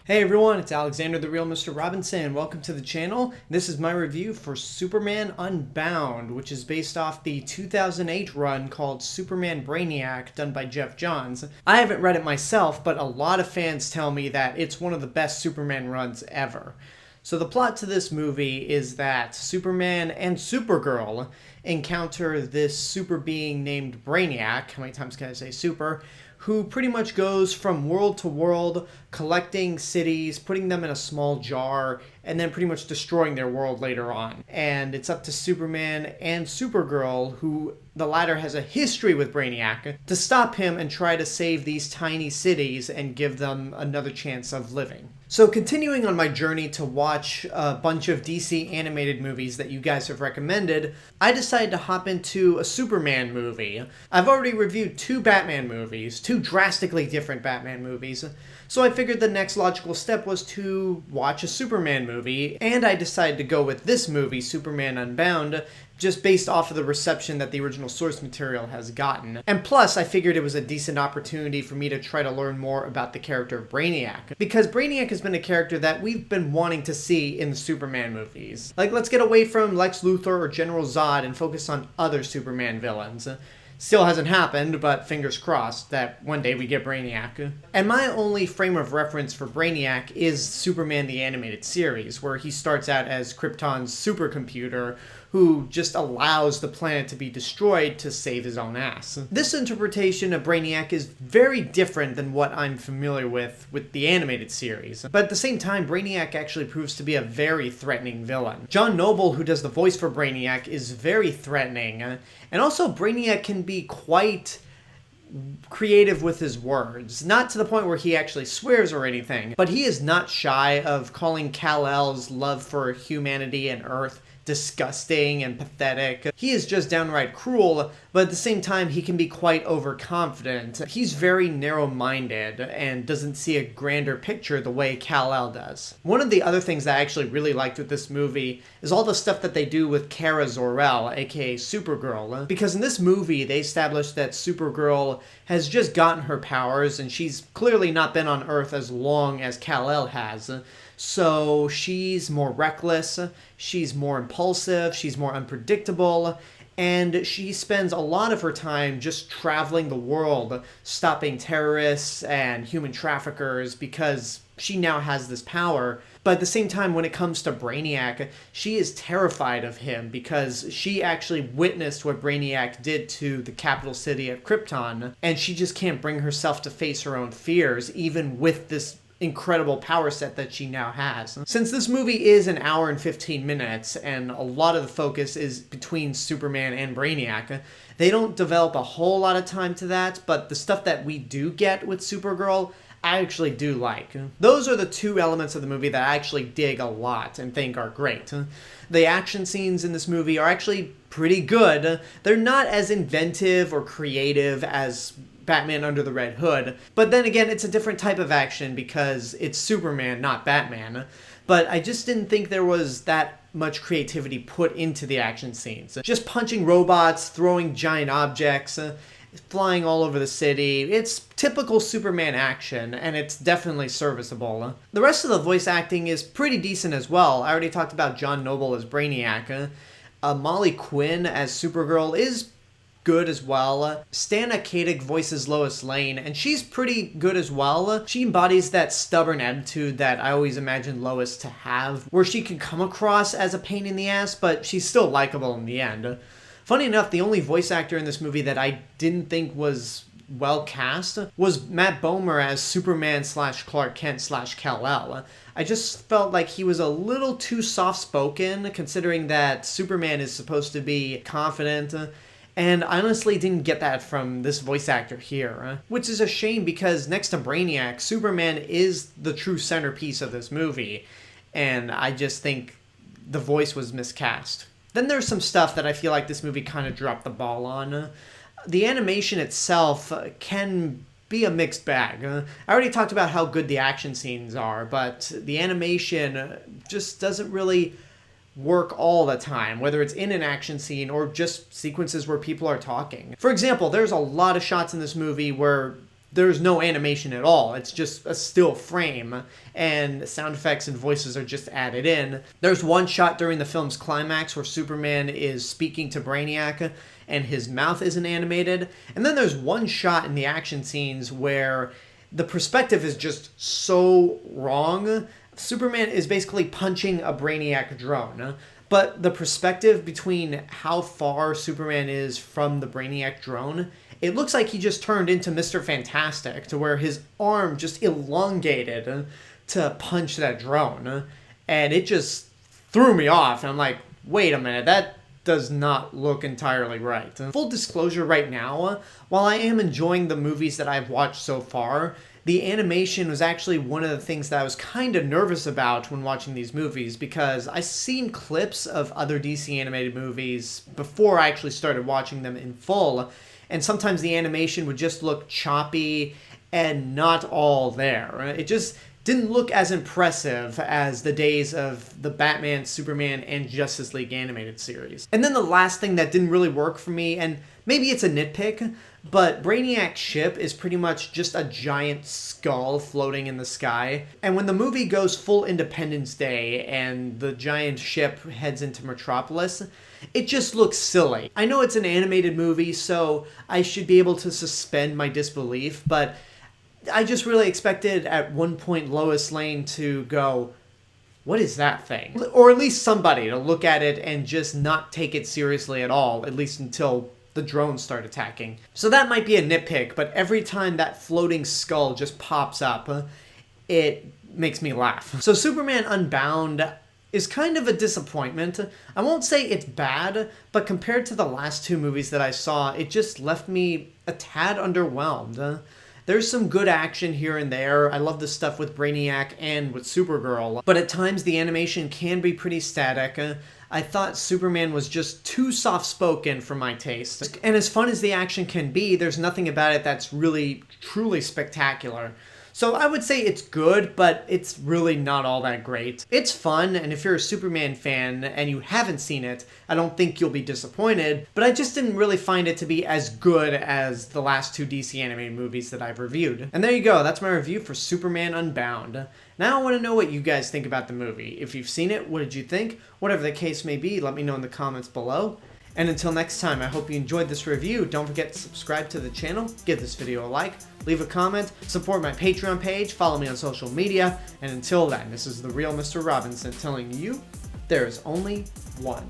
Hey everyone, it's Alexander the Real Mr. Robinson. Welcome to the channel. This is my review for Superman Unbound, which is based off the 2008 run called Superman Brainiac, done by Geoff Johns. I haven't read it myself, but a lot of fans tell me that it's one of the best Superman runs ever. So the plot to this movie is that Superman and Supergirl encounter this super being named Brainiac, how many times can I say super, who pretty much goes from world to world, collecting cities, putting them in a small jar, and then pretty much destroying their world later on. And it's up to Superman and Supergirl, who the latter has a history with Brainiac, to stop him and try to save these tiny cities and give them another chance of living. So continuing on my journey to watch a bunch of DC animated movies that you guys have recommended, I decided to hop into a Superman movie. I've already reviewed two Batman movies, two drastically different Batman movies, so I figured the next logical step was to watch a Superman movie, and I decided to go with this movie, Superman Unbound, just based off of the reception that the original source material has gotten. And plus, I figured it was a decent opportunity for me to try to learn more about the character of Brainiac, because Brainiac has been a character that we've been wanting to see in the Superman movies. Like, let's get away from Lex Luthor or General Zod and focus on other Superman villains. Still hasn't happened, but fingers crossed that one day we get Brainiac. And my only frame of reference for Brainiac is Superman the Animated Series, where he starts out as Krypton's supercomputer who just allows the planet to be destroyed to save his own ass. This interpretation of Brainiac is very different than what I'm familiar with the animated series. But at the same time, Brainiac actually proves to be a very threatening villain. John Noble, who does the voice for Brainiac, is very threatening. And also, Brainiac can be quite creative with his words. Not to the point where he actually swears or anything, but he is not shy of calling Kal-El's love for humanity and Earth disgusting and pathetic. He is just downright cruel, but at the same time he can be quite overconfident. He's very narrow-minded and doesn't see a grander picture the way Kal-El does. One of the other things that I actually really liked with this movie is all the stuff that they do with Kara Zor-El, aka Supergirl, because in this movie they established that Supergirl has just gotten her powers and she's clearly not been on Earth as long as Kal-El has. So she's more reckless, she's more impulsive, she's more unpredictable, and she spends a lot of her time just traveling the world, stopping terrorists and human traffickers because she now has this power. But at the same time, when it comes to Brainiac, she is terrified of him because she actually witnessed what Brainiac did to the capital city of Krypton, and she just can't bring herself to face her own fears, even with this incredible power set that she now has. Since this movie is an hour and 15 minutes, and a lot of the focus is between Superman and Brainiac, they don't develop a whole lot of time to that, but the stuff that we do get with Supergirl, I actually do like. Those are the two elements of the movie that I actually dig a lot and think are great. The action scenes in this movie are actually pretty good. They're not as inventive or creative as Batman Under the Red Hood, but then again, it's a different type of action because it's Superman, not Batman. But I just didn't think there was that much creativity put into the action scenes. Just punching robots, throwing giant objects, flying all over the city. It's typical Superman action, and it's definitely serviceable. The rest of the voice acting is pretty decent as well. I already talked about John Noble as Brainiac. Molly Quinn as Supergirl is good as well. Stana Katic voices Lois Lane, and she's pretty good as well. She embodies that stubborn attitude that I always imagined Lois to have, where she can come across as a pain in the ass, but she's still likable in the end. Funny enough, the only voice actor in this movie that I didn't think was well cast was Matt Bomer as Superman / Clark Kent / Kal-El. I just felt like he was a little too soft-spoken, considering that Superman is supposed to be confident, and I honestly didn't get that from this voice actor here, which is a shame because next to Brainiac, Superman is the true centerpiece of this movie, and I just think the voice was miscast. Then there's some stuff that I feel like this movie kind of dropped the ball on. The animation itself can be a mixed bag. I already talked about how good the action scenes are, but the animation just doesn't really work all the time, whether it's in an action scene or just sequences where people are talking. For example, there's a lot of shots in this movie where there's no animation at all. It's just a still frame, and sound effects and voices are just added in. There's one shot during the film's climax where Superman is speaking to Brainiac and his mouth isn't animated. And then there's one shot in the action scenes where the perspective is just so wrong. Superman is basically punching a Brainiac drone, but the perspective between how far Superman is from the Brainiac drone, it looks like he just turned into Mr. Fantastic, to where his arm just elongated to punch that drone. And it just threw me off. And I'm like, wait a minute, that does not look entirely right. Full disclosure right now, while I am enjoying the movies that I've watched so far, the animation was actually one of the things that I was kind of nervous about when watching these movies, because I've seen clips of other DC animated movies before I actually started watching them in full, and sometimes the animation would just look choppy and not all there. It just didn't look as impressive as the days of the Batman, Superman, and Justice League animated series. And then the last thing that didn't really work for me, and maybe it's a nitpick, but Brainiac's ship is pretty much just a giant skull floating in the sky. And when the movie goes full Independence Day and the giant ship heads into Metropolis, it just looks silly. I know it's an animated movie, so I should be able to suspend my disbelief, but I just really expected at one point Lois Lane to go, what is that thing? Or at least somebody to look at it and just not take it seriously at all, at least until the drones start attacking. So that might be a nitpick, but every time that floating skull just pops up, it makes me laugh. So Superman Unbound is kind of a disappointment. I won't say it's bad, but compared to the last two movies that I saw, it just left me a tad underwhelmed. There's some good action here and there. I love the stuff with Brainiac and with Supergirl, but at times the animation can be pretty static. I thought Superman was just too soft-spoken for my taste. And as fun as the action can be, there's nothing about it that's really, truly spectacular. So I would say it's good, but it's really not all that great. It's fun, and if you're a Superman fan and you haven't seen it, I don't think you'll be disappointed, but I just didn't really find it to be as good as the last two DC animated movies that I've reviewed. And there you go, that's my review for Superman Unbound. Now I want to know what you guys think about the movie. If you've seen it, what did you think? Whatever the case may be, let me know in the comments below. And until next time, I hope you enjoyed this review. Don't forget to subscribe to the channel, give this video a like, leave a comment, support my Patreon page, follow me on social media, and until then, this is the real Mr. Robinson telling you, there is only one.